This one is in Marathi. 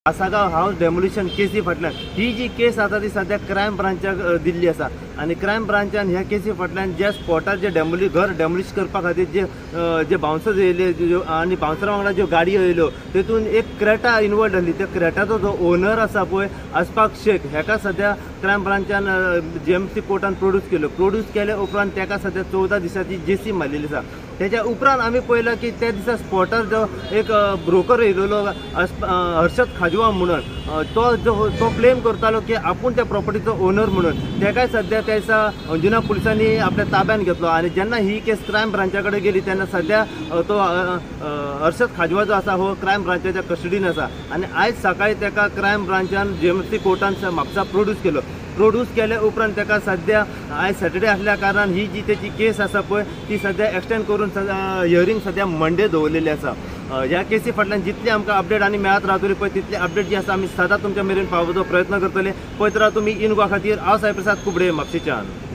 आसागाव हाऊस डेमोलिशन केसी फाटल्यान ही जी केस आता ती सध्या क्रायम ब्रांचाक दिल्ली आसा आणि क्रायम ब्रांचान ह्या केसी फाटल्यान ज्या स्पॉटार जे घर डेमोलिश करपा खातीर जे बाउन्सर्स येयले आणि बाउन्सरा वांगडा ज्यो गाडी येयल्यो तेतून एक क्रेटा इन्वॉल्व जाल्ली. त्या क्रेटाचो जो ओनर आसा पळय अशफाक शेख हेका सध्या क्रायम ब्रांचान GMC कोर्टान प्रोड्यूस केले उपरांत तेका सध्या 14 दिसाची जेसी मारलेली आसा. त्याच्या उपरांत आम्ही पळयलां की त्या दिसा स्पॉटार जो एक ब्रोकर येयलेलो हर्षद खाजवा म्हणून तो क्लेम करतालो की आपूण त्या प्रॉपर्टीचो ओनर म्हणून तेकाय सध्या त्या दिसा अंजुना पुलिसांनी आपल्या ताब्यात घेतलो आणि जेन्ना ही केस क्रायम ब्रांचा कडेन गेली तेन्ना सध्या तो हर्षद खाजवा जो आसा हो क्रायम ब्रांचाच्या कस्टडीन आसा आणि आयज सकाळी तेका क्रायम ब्रांचान GMC कोर्टान म्हापसा प्रोड्यूस केले उपरांत तेका सध्या आयज सॅटर्डे आसल्या कारणान ही जी तेची केस आसा पळय ती सध्या एक्सटेंड करून हियरिंग सध्या मंडे दवरलेली आसा. ह्या केसी फाटल्यान जितली आमकां अपडेट आनी मेळत रावतली पळय तितली अपडेट जी आसा आमी सदांच तुमच्या मेरेन पावोवपाचो प्रयत्न करतले. पळयत राव तुमी इन गोवा खातीर हांव साई प्रसाद कुबडे म्हापशेच्यान.